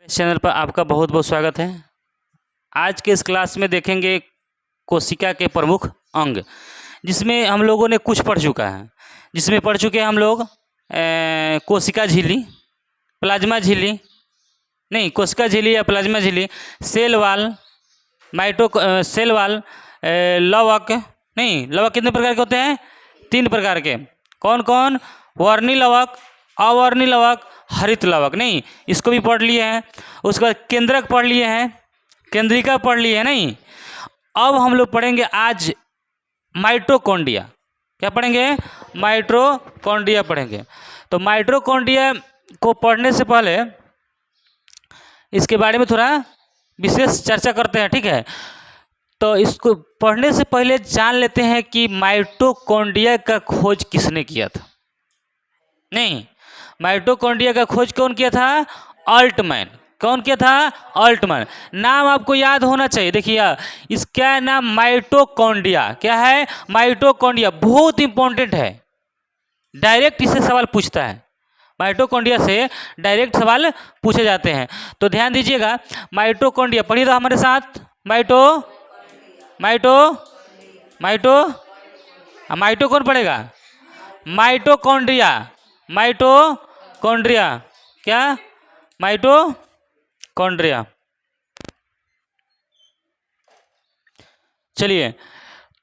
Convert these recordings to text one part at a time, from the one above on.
इस चैनल पर आपका बहुत बहुत स्वागत है। आज के इस क्लास में देखेंगे कोशिका के प्रमुख अंग, जिसमें हम लोगों ने कुछ पढ़ चुका है। जिसमें पढ़ चुके हैं हम लोग कोशिका झिल्ली, प्लाज्मा झिल्ली, नहीं कोशिका झिल्ली या प्लाज्मा झिल्ली, सेल वाल, सेल वाल, लवक, नहीं लवक कितने प्रकार के होते हैं? 3 प्रकार के। कौन कौन? वर्णी लवक, अवर्णी लवक, हरित लवक। नहीं, इसको भी पढ़ लिए हैं। उसके बाद केंद्रक पढ़ लिए हैं, केंद्रिका पढ़ लिए हैं। नहीं, अब हम लोग पढ़ेंगे आज माइटोकॉन्ड्रिया। क्या पढ़ेंगे? माइटोकॉन्ड्रिया पढ़ेंगे। तो माइटोकॉन्ड्रिया को पढ़ने से पहले इसके बारे में थोड़ा विशेष चर्चा करते हैं, ठीक है? तो इसको पढ़ने से पहले जान लेते हैं कि माइटोकॉन्ड्रिया का खोज किसने किया था। नहीं, माइटोकॉन्ड्रिया का खोज कौन किया था? अल्टमैन। कौन किया था? अल्टमैन। नाम आपको याद होना चाहिए। देखिए इसका नाम माइटोकॉन्ड्रिया। क्या है? माइटोकॉन्ड्रिया। बहुत इंपॉर्टेंट है, डायरेक्ट इससे सवाल पूछता है। माइटोकॉन्ड्रिया से डायरेक्ट सवाल पूछे जाते हैं, तो ध्यान दीजिएगा। माइटोकॉन्ड्रिया पढ़िए तो हमारे साथ। माइटो कौन पढ़ेगा? माइटोकॉन्ड्रिया। माइटोकॉन्ड्रिया क्या? माइटोकॉन्ड्रिया। चलिए,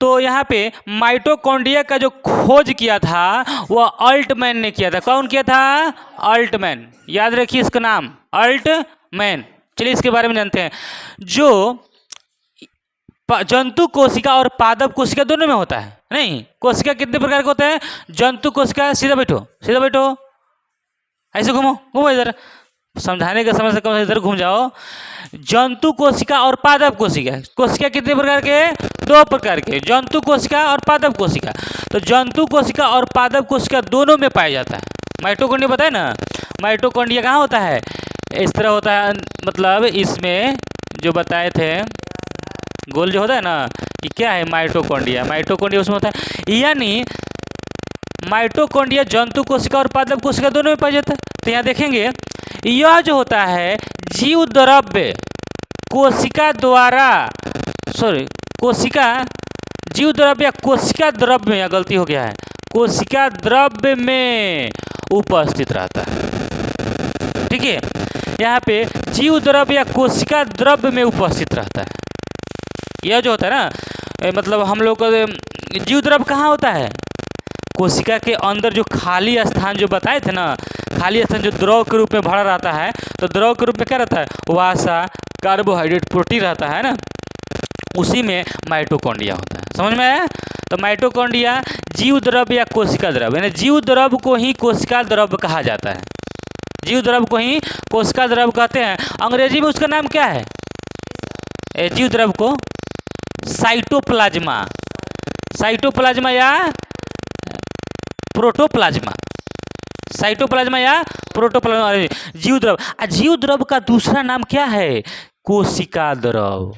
तो यहाँ पे माइटोकॉन्ड्रिया का जो खोज किया था वह अल्टमैन ने किया था। कौन किया था? अल्टमैन। याद रखिए इसका नाम, अल्टमैन। चलिए इसके बारे में जानते हैं। जो जंतु कोशिका और पादप कोशिका दोनों में होता है। नहीं, कोशिका कितने प्रकार के होते हैं? जंतु कोशिका, सीधा बैठो, ऐसे घूमो इधर, समझाने का समय से कम इधर घूम जाओ। जंतु कोशिका और पादप कोशिका। कोशिका कितने प्रकार के? 2 प्रकार के, जंतु कोशिका और पादप कोशिका। तो जंतु कोशिका और पादप कोशिका दोनों में पाया जाता है। माइटोकॉन्ड्रिया बताए ना, माइटोकॉन्ड्रिया कहाँ होता है? इस तरह होता है, मतलब इसमें जो बताए थे गोल जो होता है ना, ये क्या है? माइटोकॉन्ड्रिया। माइटोकॉन्ड्रिया उसमें होता है, यानी माइटोकॉन्ड्रिया जंतु कोशिका और पादप कोशिका दोनों में पाया जाता है। तो यहाँ देखेंगे, यह जो होता है जीव द्रव्य कोशिका द्वारा, जीव द्रव्य या कोशिका द्रव्य में, या गलती हो गया है, कोशिका द्रव्य में उपस्थित रहता है। ठीक है, यहाँ पे जीव द्रव्य या कोशिका द्रव्य में उपस्थित रहता है। यह जो होता है ना, मतलब हम लोग को जीव द्रव्य कहाँ होता है? कोशिका के अंदर जो खाली स्थान जो बताए थे ना, खाली स्थान जो द्रव के रूप में भरा रहता है, तो द्रव के रूप में क्या रहता है? वसा, कार्बोहाइड्रेट, प्रोटीन रहता है ना, उसी में माइटोकॉन्ड्रिया होता है। समझ में आया? तो माइटोकॉन्ड्रिया जीव द्रव्य या कोशिका द्रव्य, यानी जीव द्रव्य को ही कोशिका द्रव्य कहा जाता है। जीव द्रव्य को ही कोशिका द्रव्य कहते हैं। अंग्रेजी में उसका नाम क्या है? जीव द्रव्य को साइटोप्लाज्मा, साइटोप्लाज्मा या प्रोटोप्लाज्मा, साइटोप्लाज्मा या प्रोटोप्लाज्मा। जीव द्रव्य, जीव द्रव्य का दूसरा नाम क्या है? कोशिका द्रव।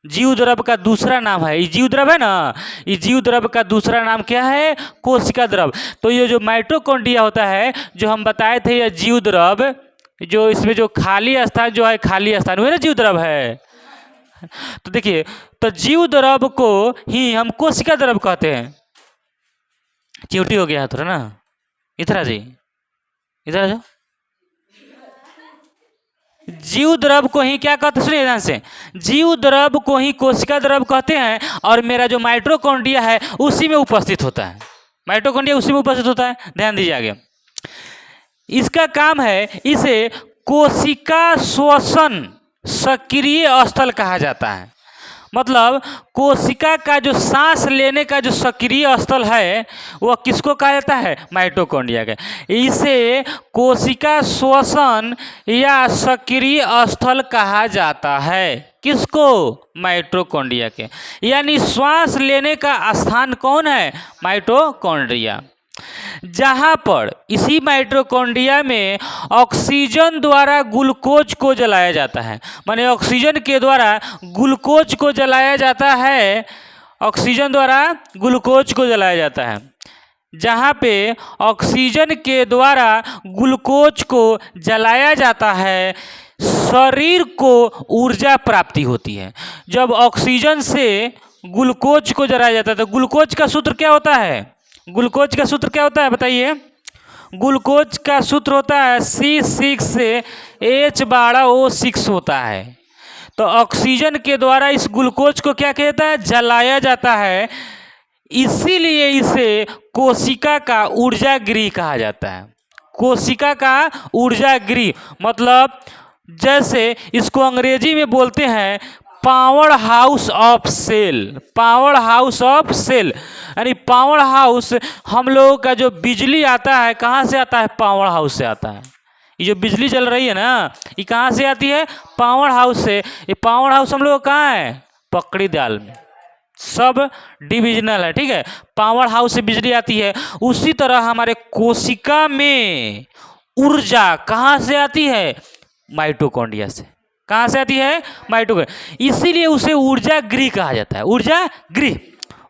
जीव द्रव्य का दूसरा नाम है, ये जीव द्रव्य है ना, ये जीव द्रव्य का दूसरा नाम क्या है? कोशिका द्रव। तो ये जो माइटोकॉन्ड्रिया होता है, जो हम बताए थे, ये जीव द्रव्य, जो इसमें जो खाली स्थान जो है, खाली स्थान वही ना जीव द्रव्य है। तो देखिए, तो जीव द्रव्य को ही हम कोशिका द्रव्य कहते हैं। चिवटी हो गया थोड़ा ना, इधर आ जाइए, इधर आ जाओ। जीव द्रव्य को ही क्या कहते हैं? सुनिए ध्यान से, जीव द्रव्य को ही कोशिका द्रव्य कहते हैं, और मेरा जो माइटोकॉन्ड्रिया है उसी में उपस्थित होता है। माइटोकॉन्ड्रिया उसी में उपस्थित होता है। ध्यान दीजिए आगे, इसका काम है, इसे कोशिका श्वसन सक्रिय स्थल कहा जाता है। मतलब कोशिका का जो सांस लेने का जो सक्रिय स्थल है वह किसको कहा जाता है? माइटोकॉन्ड्रिया का। इसे कोशिका श्वसन या सक्रिय स्थल कहा जाता है। किसको? माइटोकॉन्ड्रिया के। यानी श्वास लेने का स्थान कौन है? माइटोकॉन्ड्रिया। जहाँ पर इसी माइटोकॉन्ड्रिया में ऑक्सीजन द्वारा ग्लूकोज को जलाया जाता है, माने ऑक्सीजन के द्वारा ग्लूकोज को जलाया जाता है, ऑक्सीजन द्वारा ग्लूकोज को जलाया जाता है। जहाँ पे ऑक्सीजन के द्वारा ग्लूकोज को जलाया जाता है, शरीर को ऊर्जा प्राप्ति होती है। जब ऑक्सीजन से ग्लूकोज को जलाया जाता है तो ग्लूकोज का सूत्र क्या होता है? ग्लूकोज का सूत्र क्या होता है बताइए? ग्लूकोज का सूत्र होता है C6H12O6 होता है। तो ऑक्सीजन के द्वारा इस ग्लूकोज को क्या कहता है? जलाया जाता है। इसीलिए इसे कोशिका का ऊर्जा गृह कहा जाता है। कोशिका का ऊर्जा गृह मतलब जैसे इसको अंग्रेजी में बोलते हैं power house of cell. Power house of cell यानी पावर हाउस, हम लोगों का जो बिजली आता है कहाँ से आता है? पावर हाउस से आता है। ये जो बिजली चल रही है ना, ये कहाँ से आती है? पावर हाउस से। ये पावर हाउस हम लोग कहाँ है? पकड़ी दाल में। सब डिविजनल है, ठीक है। पावर हाउस से बिजली आती है। उसी तरह हमारे कोशिका में ऊर्जा कहाँ से आती है? माइटोकॉन्ड्रिया से। कहाँ से आती है? माइटोकॉन्ड्रिया। इसीलिए उसे ऊर्जा गृह कहा जाता है। ऊर्जा गृह,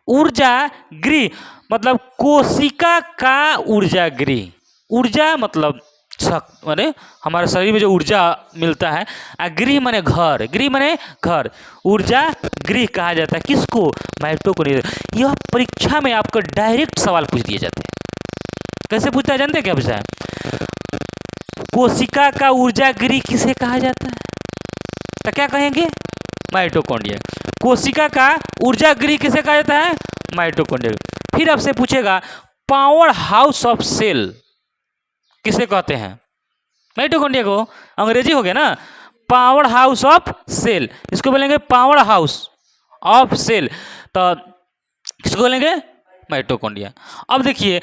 ऊर्जा गृह मतलब कोशिका का ऊर्जा गृह। ऊर्जा मतलब माने हमारे शरीर में जो ऊर्जा मिलता है, गृह माने घर, गृह माने घर, ऊर्जा गृह कहा जाता है। किसको? माइटोकॉन्ड्रिया। यह परीक्षा में आपको डायरेक्ट सवाल पूछ दिए जाते हैं। कैसे पूछता है जानते हैं क्या पूछा है? कोशिका का ऊर्जा गृह किसे कहा जाता है? तो क्या कहेंगे? माइटोकॉन्ड्रिया। कोशिका का ऊर्जा गृह किसे कहा जाता है? माइटोकॉन्ड्रिया। फिर आपसे पूछेगा पावर हाउस ऑफ सेल किसे कहते हैं? माइटोकॉन्ड्रिया को। अंग्रेजी हो गया ना, पावर हाउस ऑफ सेल। इसको बोलेंगे पावर हाउस ऑफ सेल। तो किसको बोलेंगे? माइटोकॉन्ड्रिया। अब देखिए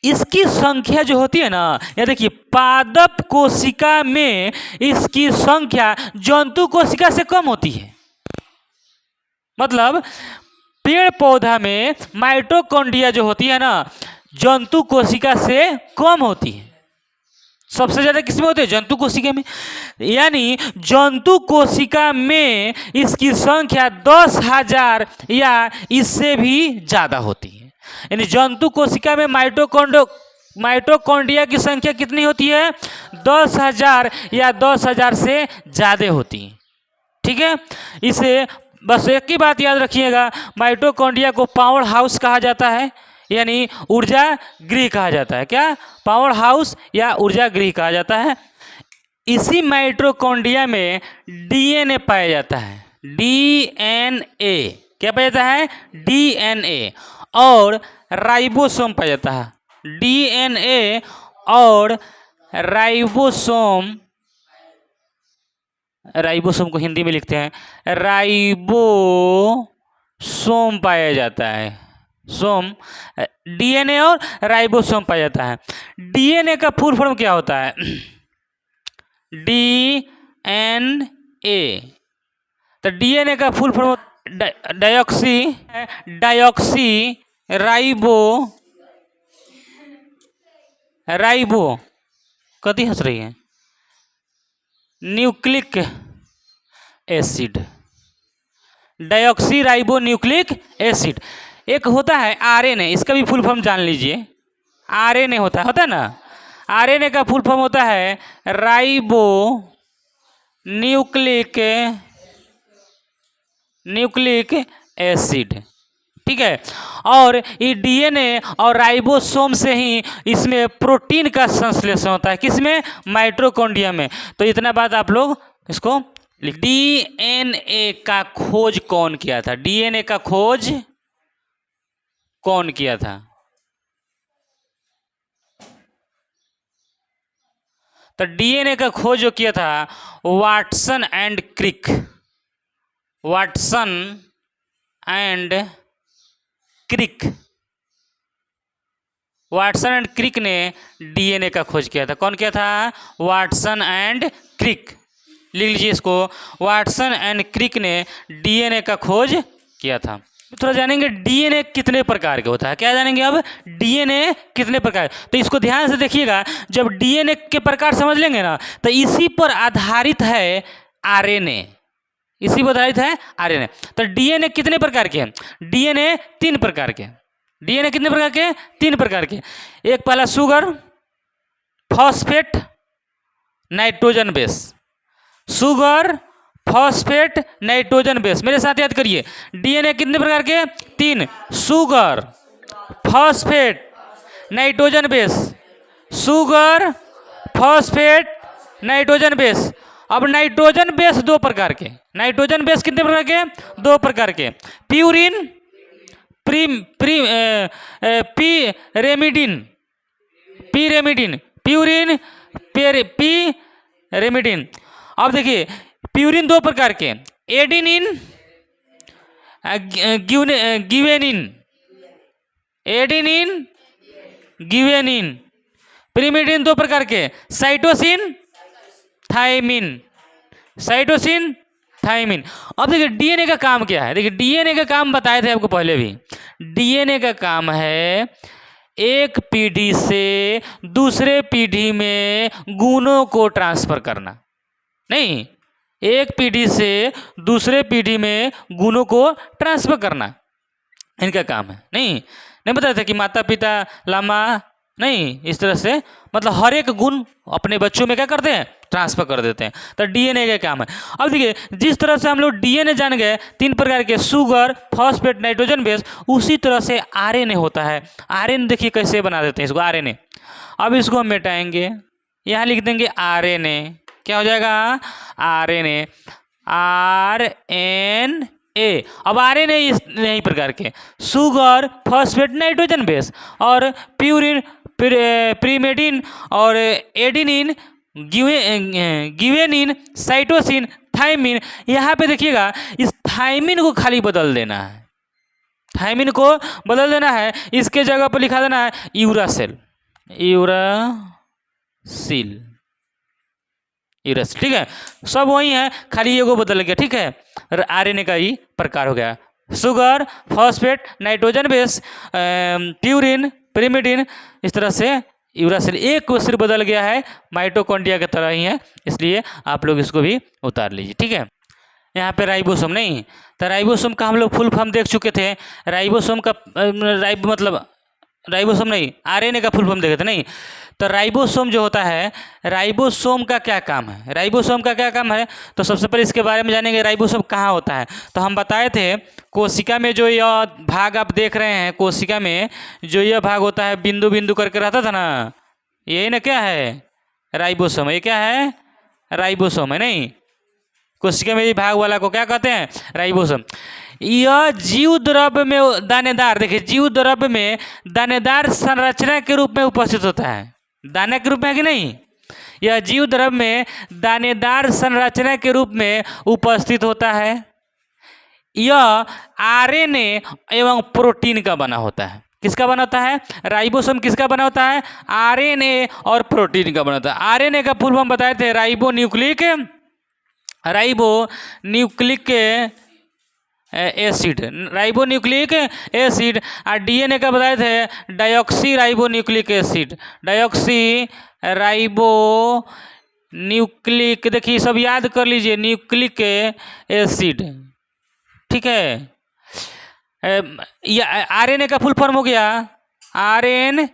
इसकी संख्या जो होती है ना, या देखिए पादप कोशिका में इसकी संख्या जंतु कोशिका से कम होती है। मतलब पेड़ पौधा में माइटोकॉन्ड्रिया जो होती है ना, जंतु कोशिका से कम होती है। सबसे ज्यादा किसमें होते हैं? जंतु कोशिका में। यानी जंतु कोशिका में इसकी संख्या 10,000 या इससे भी ज्यादा होती है। यानी जंतु कोशिका में माइटोकॉन्ड्रिया की संख्या कितनी होती है? 10,000 या 10,000 से ज्यादा होती है, ठीक है। इसे बस एक ही बात याद रखिएगा, माइटोकॉन्ड्रिया को पावर हाउस कहा जाता है, यानी ऊर्जा गृह कहा जाता है। क्या? पावर हाउस या ऊर्जा गृह कहा जाता है। इसी माइटोकॉन्ड्रिया में डीएनए पाया जाता है। डीएनए क्या पाया जाता है? डीएनए और राइबोसोम पाया जाता है। डीएनए और राइबोसोम, राइबोसोम को हिंदी में लिखते हैं राइबोसोम पाया जाता है। सोम, डीएनए और राइबोसोम पाया जाता है। डीएनए का फुल फॉर्म क्या होता है? डीएनए। तो डीएनए का फुल फॉर्म डायऑक्सी राइबो कदी हंस रही है? Nucleic acid, deoxyribonucleic acid. एक होता है आरएनए, इसका भी फुल फॉर्म जान लीजिए। आरएनए होता है ना, आरएनए का फुल फॉर्म होता है राइबो न्यूक्लिक एसिड, ठीक है। और ये डीएनए और राइबोसोम से ही इसमें प्रोटीन का संश्लेषण होता है। किसमें? माइटोकॉन्ड्रिया में। तो इतना बात आप लोग इसको लिख। डीएनए का खोज कौन किया था? डीएनए का खोज कौन किया था? तो डीएनए का खोज जो किया था Watson and Crick. Watson and Crick, Watson and Crick ने डीएनए का खोज किया था। कौन किया था? Watson and Crick. लिख लीजिए इसको, वाटसन एंड क्रिक ने डीएनए का खोज किया था। थोड़ा जानेंगे डीएनए कितने प्रकार के होता है। क्या जानेंगे अब? डीएनए कितने प्रकार। तो इसको ध्यान से देखिएगा, जब डीएनए के प्रकार समझ लेंगे ना, तो इसी पर आधारित है आरएनए। इसी पर आधारित है आरएनए। तो डीएनए कितने प्रकार के हैं? डीएनए 3 प्रकार के। डीएनए कितने प्रकार के? 3 प्रकार के। एक पहला sugar, phosphate, nitrogen base. Sugar, phosphate, nitrogen base. मेरे साथ याद करिए, डीएनए कितने प्रकार के? 3, sugar, phosphate, nitrogen base. Sugar, phosphate, nitrogen base. अब नाइट्रोजन बेस 2 प्रकार के। नाइट्रोजन बेस कितने प्रकार के? 2 प्रकार के। Purine, pyrimidine, purine, pyrimidine. अब देखिए, प्यूरिन 2 प्रकार के, adenine, guanine, adenine, guanine. Pyrimidine 2 प्रकार के, साइटोसिन, थायमिन, साइटोसिन, थायमिन। अब देखिए डीएनए का काम क्या है। देखिए डीएनए का काम बताए थे आपको पहले भी। डीएनए का काम है एक पीढ़ी से दूसरे पीढ़ी में गुणों को ट्रांसफर करना। नहीं, एक पीढ़ी से दूसरे पीढ़ी में गुणों को ट्रांसफर करना इनका काम है। नहीं बताया था कि माता पिता लामा, नहीं, इस तरह से मतलब हर एक गुण अपने बच्चों में क्या करते हैं? ट्रांसफर कर देते हैं। तो डीएनए का काम है। अब देखिए, जिस तरह से हम लोग डीएनए जान गए 3 प्रकार के, शुगर, फॉस्फेट, नाइट्रोजन बेस, उसी तरह से आरएनए होता है। आरएनए देखिए कैसे बना देते हैं इसको, आरएनए। अब इसको हम मिटाएंगे, यहाँ लिख देंगे आरएनए। क्या हो जाएगा? RNA, RNA. अब आरएनए यही प्रकार के, शुगर, फॉस्फेट, नाइट्रोजन बेस, और प्यूरिन, प्रीमेडिन, और एडिनिन, गिवेनिन, साइटोसिन, थायमिन। यहाँ पे देखिएगा, इस थायमिन को खाली बदल देना है। थायमिन को बदल देना है, इसके जगह पर लिखा देना है यूरासिल, यूरासिल, ठीक है। सब वही है, खाली ये को बदल गया। ठीक है, आरएनए का ही प्रकार हो गया, sugar, phosphate, nitrogen base, purine, pyrimidine, इस तरह से यूरासिल। एक को सिर्फ बदल गया है, माइटोकॉन्ड्रिया की तरह ही है, इसलिए आप लोग इसको भी उतार लीजिए। ठीक है, यहाँ पे राइबोसोम, नहीं तो राइबोसोम का हम लोग फुल फॉर्म देख चुके थे। राइबोसोम का राइबोसोम नहीं, आरएनए का फुल फॉर्म देखे थे। नहीं तो राइबोसोम जो होता है, राइबोसोम का क्या काम है? राइबोसोम का क्या काम है? तो सबसे पहले इसके बारे में जानेंगे, राइबोसोम कहाँ होता है। तो हम बताए थे कोशिका में जो यह भाग आप देख रहे हैं, कोशिका में जो यह भाग होता है बिंदु बिंदु करके रहता था ना, यही ना क्या है? राइबोसोम। ये क्या है? राइबोसोम है। नहीं, कोशिका में भाग वाला को क्या कहते हैं? राइबोसोम। यह जीव द्रव्य में दानेदार, देखिए जीव द्रव्य में दानेदार संरचना के रूप में उपस्थित होता है। दाना के रूप में है कि नहीं? यह जीव द्रव्य में दानेदार संरचना के रूप में उपस्थित होता है। यह आरएनए एवं प्रोटीन का बना होता है। किसका बना होता है? राइबोसोम किसका बना होता है? आरएनए और प्रोटीन का बना होता है। आरएनए का फुल फॉर्म बताए थे राइबोन्यूक्लिक एसिड, राइबोन्यूक्लिक एसिड। और डीएनए का बताए थे diauxie ribonucleic acid, diauxie ribonucleic. देखिए सब याद कर लीजिए, न्यूक्लिक एसिड। ठीक है, आरएनए का फुल फॉर्म हो गया आरएनए,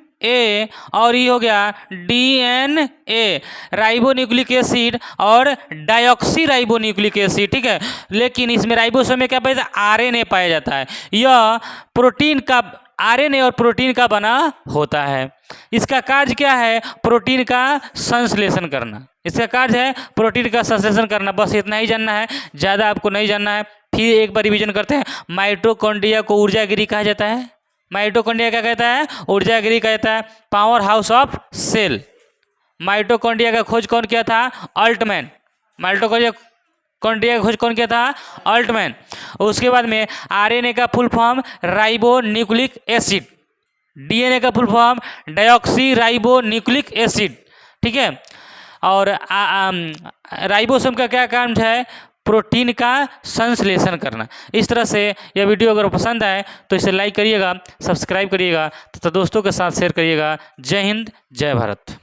और ये हो गया डीएनए, राइबोन्यूक्लिक एसिड और डायऑक्सी राइबोन्यूक्लिक एसिड। ठीक है, लेकिन इसमें राइबोसोम में क्या पाया जाता है? आरएनए पाया जाता है। यह प्रोटीन का, आरएनए और प्रोटीन का बना होता है। इसका कार्य क्या है? प्रोटीन का संश्लेषण करना। इसका कार्य है प्रोटीन का संश्लेषण करना। बस इतना ही जानना है, ज़्यादा आपको नहीं जानना है। फिर एक बार रिवीजन करते हैं। माइटोकॉन्ड्रिया को ऊर्जागिरी कहा जाता है। माइटोकॉन्ड्रिया क्या कहता है? ऊर्जागिरी कहता है, power house of cell. Mitochondria का खोज कौन किया था? अल्टमैन। माइटोकॉन्ड्रिया का खोज कौन किया था? अल्टमैन। उसके बाद में आरएनए का full form ribonucleic acid, DNA का full form diauxie ribonucleic acid. ठीक है, और राइबोसोम का क्या काम है? प्रोटीन का संश्लेषण करना। इस तरह से यह वीडियो अगर पसंद आए तो इसे लाइक करिएगा, सब्सक्राइब करिएगा, तो दोस्तों के साथ शेयर करिएगा। जय हिंद, जय भारत।